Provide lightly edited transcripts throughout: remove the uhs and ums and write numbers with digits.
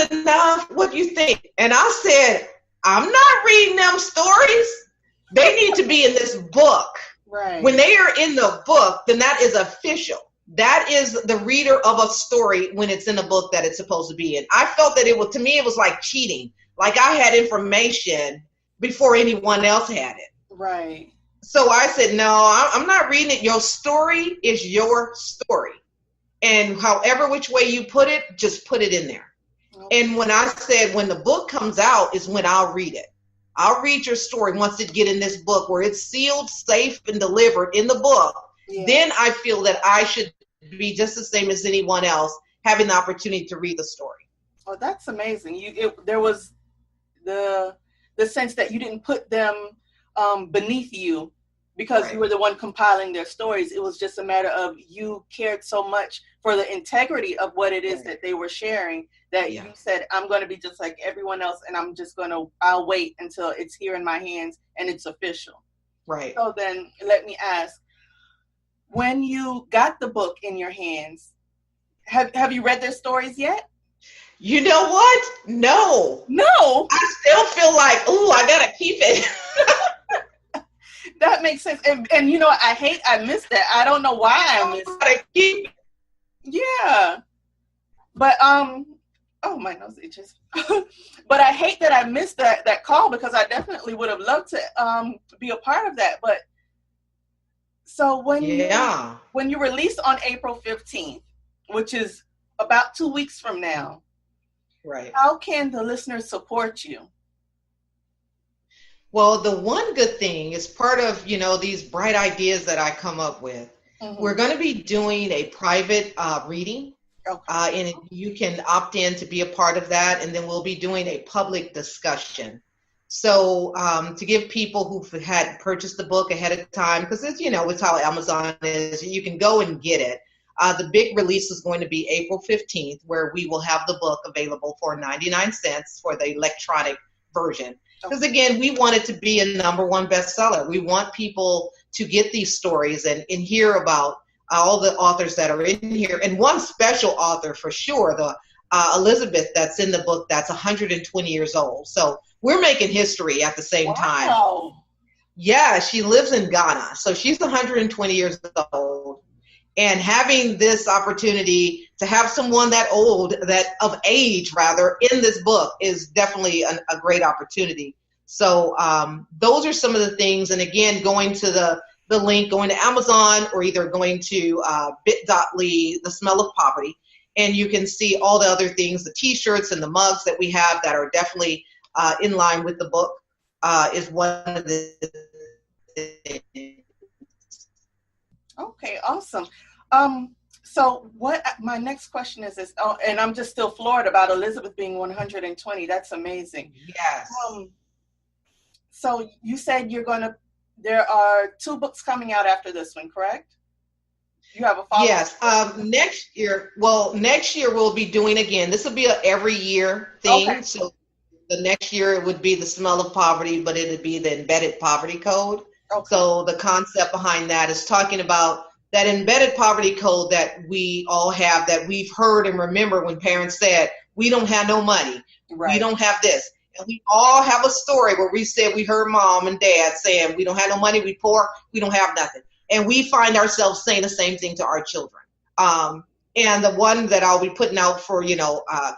good enough? What do you think? And I said, I'm not reading them stories. They need to be in this book. Right. When they are in the book, then that is official. That is the reader of a story when it's in a book that it's supposed to be in. I felt that to me, it was like cheating. Like I had information before anyone else had it. Right. So I said, no, I'm not reading it. Your story is your story. And however which way you put it, just put it in there. Okay. And when I said when the book comes out is when I'll read it. I'll read your story once it get in this book where it's sealed, safe, and delivered in the book. Yeah. Then I feel that I should be just the same as anyone else having the opportunity to read the story. Oh, that's amazing. There was the sense that you didn't put them beneath you because you were the one compiling their stories. It was just a matter of you cared so much for the integrity of what it is that they were sharing that you said, I'm going to be just like everyone else, and I'll wait until it's here in my hands and it's official. Right. So then let me ask, when you got the book in your hands, have you read their stories yet? You know what? No. I still feel like, ooh, I got to keep it. That makes sense. And you know, I missed that. I don't know why I missed it. Yeah. But, oh, my nose itches. But I hate that I missed that call because I definitely would have loved to be a part of that. But so when you release on April 15th, which is about 2 weeks from now, right? How can the listeners support you? Well, the one good thing is part of, these bright ideas that I come up with. Mm-hmm. We're going to be doing a private reading. Okay. And you can opt in to be a part of that. And then we'll be doing a public discussion. So to give people who've had purchased the book ahead of time, because it's how Amazon is, you can go and get it. The big release is going to be April 15th, where we will have the book available for 99 cents for the electronic version. Because again, we want it to be a #1 bestseller. We want people to get these stories and hear about all the authors that are in here. And one special author for sure, the Elizabeth that's in the book, that's 120 years old. So we're making history at the same time. Yeah, she lives in Ghana. So she's 120 years old. And having this opportunity to have someone that of age in this book is definitely a great opportunity. So those are some of the things. And again, going to the link, going to Amazon or either going to bit.ly, The Smell of Poverty, and you can see all the other things, the T-shirts and the mugs that we have that are definitely in line with the book is one of the things. Okay, awesome. So what my next question is and I'm just still floored about Elizabeth being 120. That's amazing. Yes. So you said there are 2 books coming out after this one, correct? You have a follow-up? Yes. Next year we'll be doing again. This will be a every year thing. Okay. So the next year it would be The Smell of Poverty, but it would be the Embedded Poverty Code. Okay. So the concept behind that is talking about that embedded poverty code that we all have, that we've heard and remember when parents said, we don't have no money. Right. We don't have this. And we all have a story where we said we heard mom and dad saying, we don't have no money, we poor, we don't have nothing. And we find ourselves saying the same thing to our children. And the one that I'll be putting out for,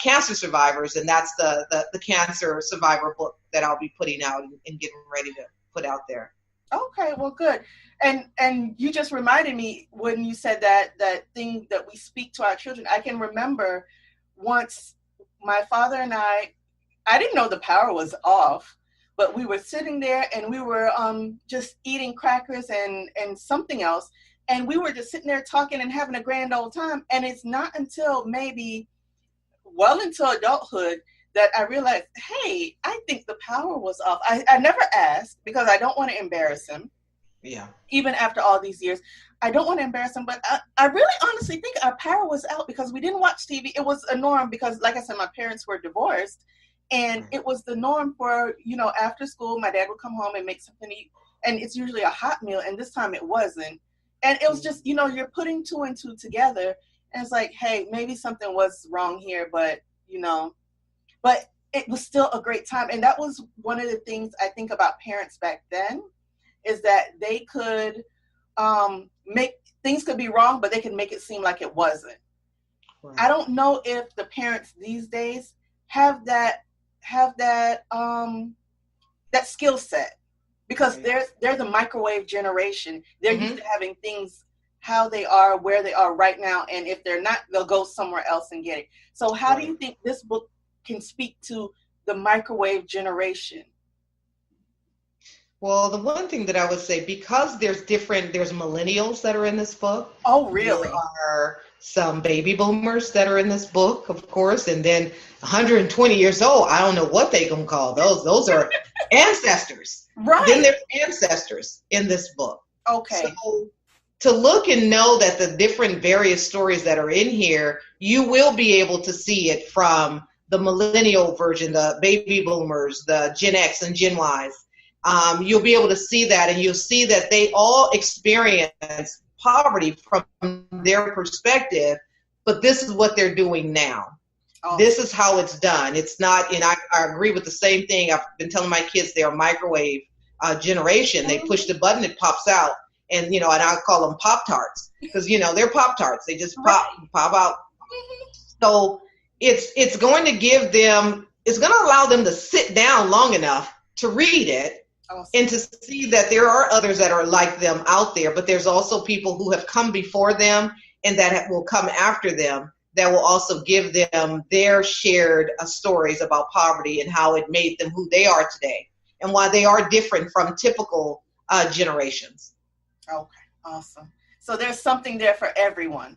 cancer survivors, and that's the cancer survivor book that I'll be putting out and getting ready to put out there. Okay, well, good. And you just reminded me when you said that thing that we speak to our children. I can remember once my father and I didn't know the power was off, but we were sitting there and we were just eating crackers and something else. And we were just sitting there talking and having a grand old time. And it's not until maybe well into adulthood that I realized, hey, I think the power was off. I never asked because I don't want to embarrass him. Yeah. Even after all these years, I don't want to embarrass him, but I really honestly think our power was out because we didn't watch TV. It was a norm because, like I said, my parents were divorced, and it was the norm for, after school, my dad would come home and make something to eat, and it's usually a hot meal, and this time it wasn't. And it was just, you're putting 2 and 2 together, and it's like, hey, maybe something was wrong here, but, but it was still a great time. And that was one of the things I think about parents back then, is that they could make things could be wrong, but they can make it seem like it wasn't. Right. I don't know if the parents these days have that skill set, because they're the microwave generation. They're used to having things how they are, where they are right now, and if they're not, they'll go somewhere else and get it. So how do you think this book can speak to the microwave generation? Well, the one thing that I would say, because there's millennials that are in this book. Oh, really? There are some baby boomers that are in this book, of course, and then 120 years old. I don't know what they gonna call those. Those are ancestors. Right. Then there's ancestors in this book. Okay. So to look and know that the different various stories that are in here, you will be able to see it from the millennial version, the baby boomers, the Gen X and Gen Ys. You'll be able to see that, and you'll see that they all experience poverty from their perspective, but this is what they're doing now. Oh. This is how it's done. It's not, and I agree with the same thing. I've been telling my kids they're a microwave generation. They push the button, it pops out, and and I call them Pop-Tarts, because they're Pop-Tarts. They just pop out. So it's going to give them, it's going to allow them to sit down long enough to read it. Awesome. And to see that there are others that are like them out there, but there's also people who have come before them and that will come after them that will also give them their shared stories about poverty and how it made them who they are today and why they are different from typical generations. Okay, awesome. So there's something there for everyone.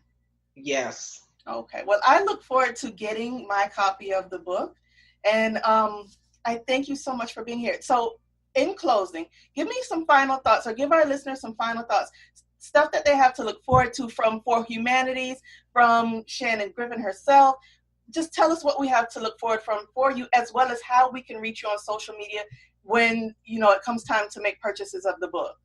Yes. Okay, well, I look forward to getting my copy of the book, and I thank you so much for being here. So in closing, give me some final thoughts, or give our listeners some final thoughts, stuff that they have to look forward to from For Humanities, from Shannon Griffin herself. Just tell us what we have to look forward from for you, as well as how we can reach you on social media when it comes time to make purchases of the book.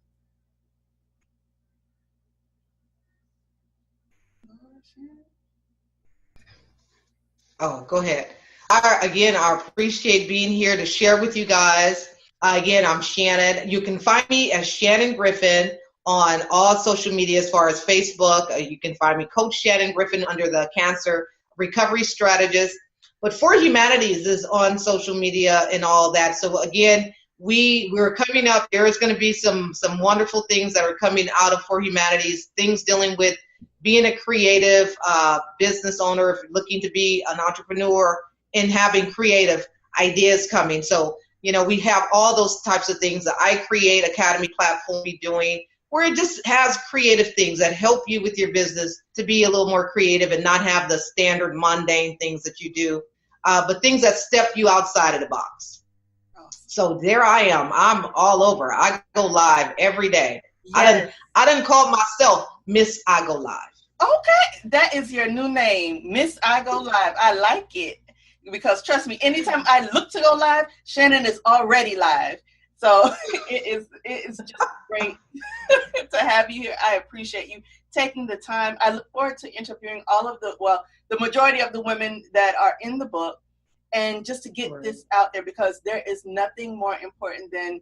Oh, go ahead. I appreciate being here to share with you guys. Again, I'm Shannon. You can find me as Shannon Griffin on all social media as far as Facebook. You can find me Coach Shannon Griffin under the Cancer Recovery Strategist. But For Humanities is on social media and all that. So again, we're coming up. There is going to be some wonderful things that are coming out of For Humanities, things dealing with being a creative business owner, if you're looking to be an entrepreneur and having creative ideas coming. So we have all those types of things. The I Create Academy platform we're doing, where it just has creative things that help you with your business to be a little more creative and not have the standard mundane things that you do, but things that step you outside of the box. So there I am. I'm all over. I go live every day. Yes. I done called myself Miss I Go Live. Okay, that is your new name, Miss I Go Live. I like it. Because trust me, anytime I look to go live, Shannon is already live. So it is just great to have you here. I appreciate you taking the time. I look forward to interviewing the majority of the women that are in the book, and just to get this out there, because there is nothing more important than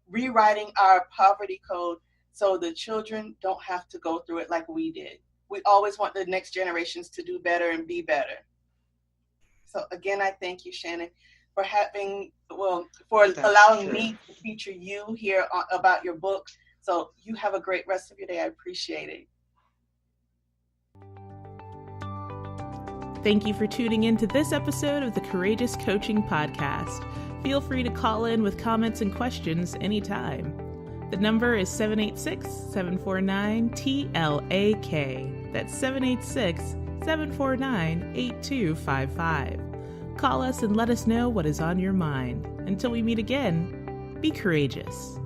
rewriting our poverty code so the children don't have to go through it like we did. We always want the next generations to do better and be better. So again, I thank you, Shannon, for allowing me to feature you here about your book. So you have a great rest of your day. I appreciate it. Thank you for tuning in to this episode of the Courageous Coaching Podcast. Feel free to call in with comments and questions anytime. The number is 786-749-TLAK. That's 786-749-8255. Call us and let us know what is on your mind. Until we meet again, be courageous.